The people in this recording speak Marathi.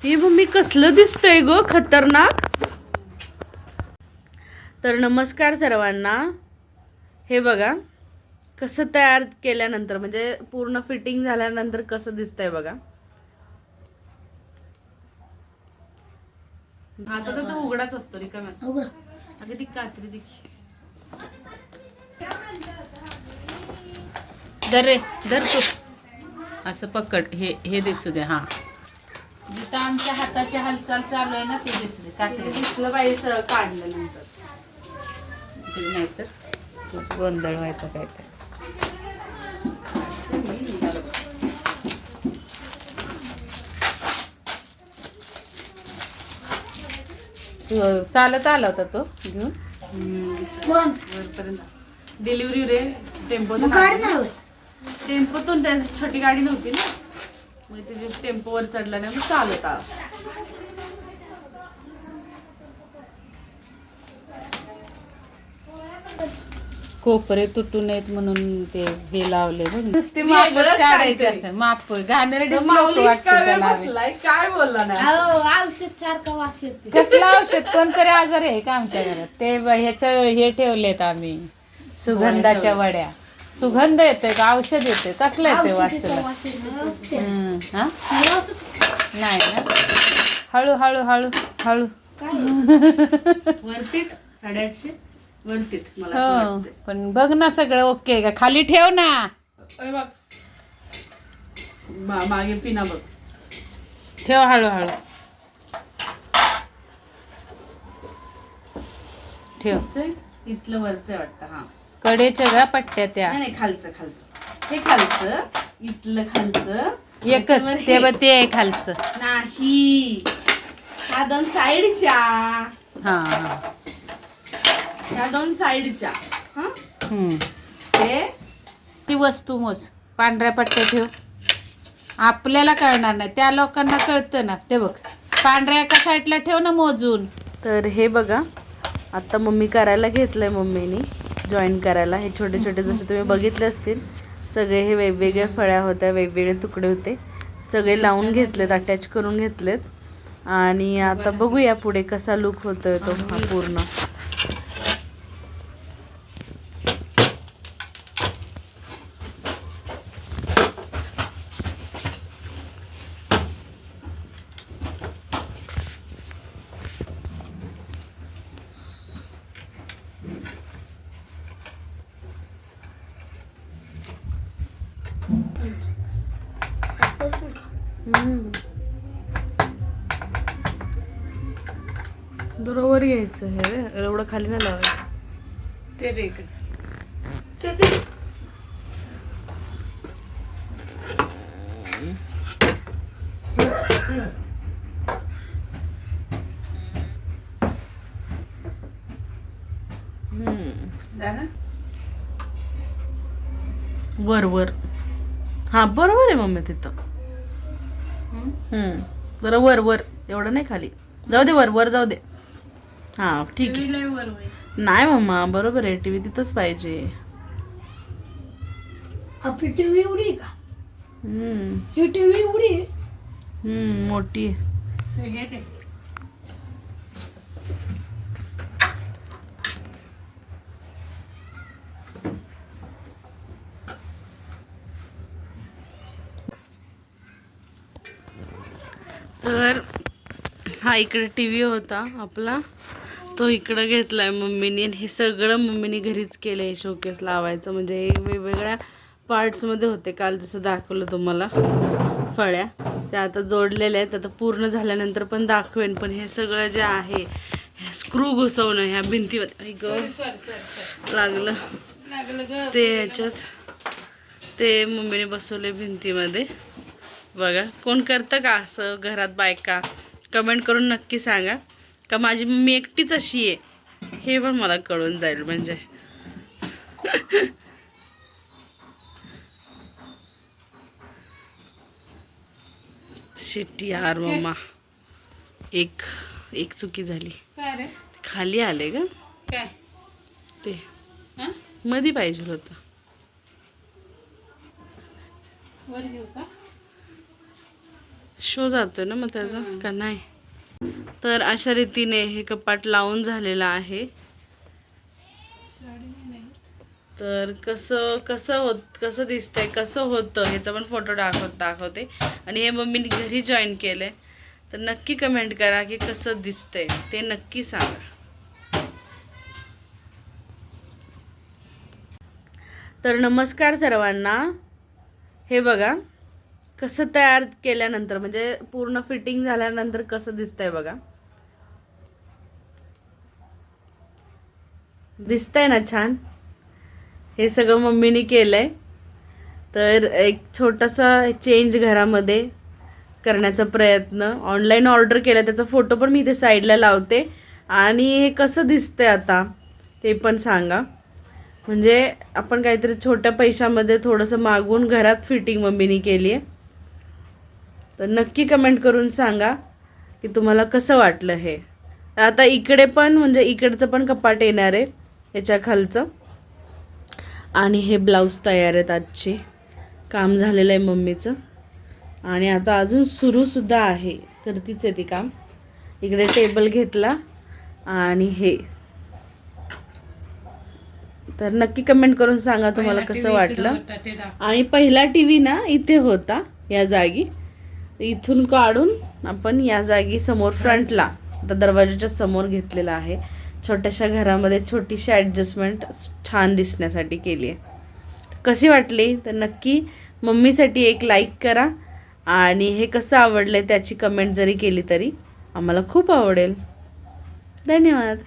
हे मम्मी कसलं दिसतंय ग खतरनाक. तर नमस्कार सर्वांना. हे बघा कसं तयार केल्यानंतर म्हणजे पूर्ण फिटिंग झाल्यानंतर कसं दिसतंय बघा. आता तर तो उघडाच असतो रिकाम्याच. अगं ती कात्री देखी दर रे दर तू असं पकड. हे हे दिसू दे. हा जिथं आमच्या हाताची हालचाल चालू आहे ना ते दिसू दे. कात्री दिसलं पाहिजे काढल्यानंतर. नाही तर गोंधळ व्हायचा काय तर. चालत आला होता तो घेऊन वरपर्यंत डिलिव्हरी रे. टेम्पोतून त्या छोटी गाडी नव्हती ना मग तिथे टेम्पोवर चढला नाही मग चालत आला. कोपरे तुटू नयेत म्हणून ते हे लावले बघ. नुसते मापच काढायचे असतात. माप घाणेरडे माऊली काय बोलला ना. औषध सारखं वास येते. कसलं औषध कोणतरी आजार आहे का आमच्या घरात. ते ह्याच्या हे ठेवलेत आम्ही सुगंधाच्या वड्या. सुगंध येतोय का औषध येतोय कसलं येतोय वास तुला. नाही ना. हळू हळू हळू हळू. वरतीट 850 वरतीट मला असं हो वाटतंय. पण बघ ना सगळं ओके का. खाली ठेव ना. अरे बघ मागे पिना बघ. ठेव हळूहळू ठेव. इथलं वरचं वाटतं. हा कडेच्या गा पट्ट्या त्या नाही खालचं खालचं. हे खालचं इथलं खालचं एकच त्याच्यावर ते हे. ते आहे खालचं. नाही ह्या दोन साईडच्या. हा हा. ह्या दोन साईडच्या. हा हे ती वस्तू मोज. पांढऱ्या पट्ट्या ठेव. आपल्याला कळणार नाही त्या लोकांना कळतं ना. ते बघ पांढऱ्या एका साईडला ठेव ना मोजून. तर हे बघा आता मम्मी करायला घेतलंय. मम्मीनी जॉईन करायला हे छोटे छोटे जसे तुम्ही बघितले असतील सगळे हे वेगवेगळ्या फळ्या होत्या. वेगवेगळे तुकडे होते. सगळे लावून घेतलेत. अटॅच करून घेतलेत. आणि आता बघूया पुढे कसा लुक होतोय तो हा पूर्ण. बरोबर घ्यायचं हे एवढं खाली नाही लावायचं. ते रे वर वर. हा बरोबर आहे मम्मी तिथं. जरा वर वर एवढं नाही खाली. जाऊ दे वर वर जाऊ दे. हा ठीक आहे. नाही मम्मा बरोबर आहे. टीव्ही तिथंच पाहिजे. आपली टीव्ही एवढी का. ही टीव्ही एवढी मोठी आहे. तर हा इकडे टीव्ही होता आपला तो इकडं घेतलाय मम्मीने. आणि हे सगळं मम्मीने घरीच केलं आहे. शोकेस लावायचं म्हणजे हे वेगवेगळ्या पार्ट्समध्ये होते. काल जसं दाखवलं तुम्हाला फळ्या त्या आता जोडलेल्या आहेत. आता पूर्ण झाल्यानंतर पण दाखवेन. पण हे सगळं जे आहे स्क्रू घुसवणं ह्या भिंतीमध्ये लागलं ते ह्याच्यात ते मम्मीने बसवले भिंतीमध्ये. बघा कोण करतं का असं घरात बायका. कमेंट करून नक्की सांगा का माझी मम्मी एकटीच अशी आहे हे पण मला कळून जाईल म्हणजे. शिट्टी यार मम्मा. एक चुकी झाली. खाली आले ग ते मधी पाहिजे होतं. वर घेऊ का. शो जातोय ना मग त्याचा का नाही. तर अशा रीतीने हे कपाट लावून झालेलं आहे. तर कसं दिसतंय, कसं होतं ह्याचा पण फोटो दाखवते. आणि हे मम्मीने घरी जॉईन केलंय. तर नक्की कमेंट करा की कसं दिसतंय ते नक्की सांगा. तर नमस्कार सर्वांना. हे बघा कसं तयार केल्यानंतर म्हणजे पूर्ण फिटिंग झाल्यानंतर कसं दिसतंय बघा. दिसतंय ना छान. हे सगळं मम्मीने केलंय. तर एक छोटासा चेंज घरामध्ये करण्याचा प्रयत्न. ऑनलाईन ऑर्डर केला, त्याचा फोटो पण मी इथे साईडला लावते. आणि हे कसं दिसतंय आता ते पण सांगा. म्हणजे आपण काहीतरी छोट्या पैशामध्ये थोडंसं मागून घरात फिटिंग मम्मीने केली आहे. तर नक्की कमेंट करून सांगा की तुम्हाला कसं वाटलं हे. आता इकडे पण म्हणजे इकडचं पण कपाट येणार आहे याच्या खालचं. आणि हे ब्लाऊज तयार आहेत आजचे. काम झालेलं आहे मम्मीचं. आणि आता अजून सुरूसुद्धा आहे, करतीच आहे ती काम. इकडे टेबल घेतला आणि हे. तर नक्की कमेंट करून सांगा तुम्हाला कसं वाटलं. आणि पहिला टी व्ही ना इथे होता या जागी. इथून काढून आपण या जागी समोर फ्रंटला आता दरवाजाच्या समोर घेतलेला आहे. छोट्याशा घरामध्ये छोटीशी ॲडजस्टमेंट छान दिसण्यासाठी केली आहे. कशी वाटली तर नक्की मम्मीसाठी एक लाईक करा. आणि हे कसं आवडलं त्याची कमेंट जरी केली तरी आम्हाला खूप आवडेल. धन्यवाद.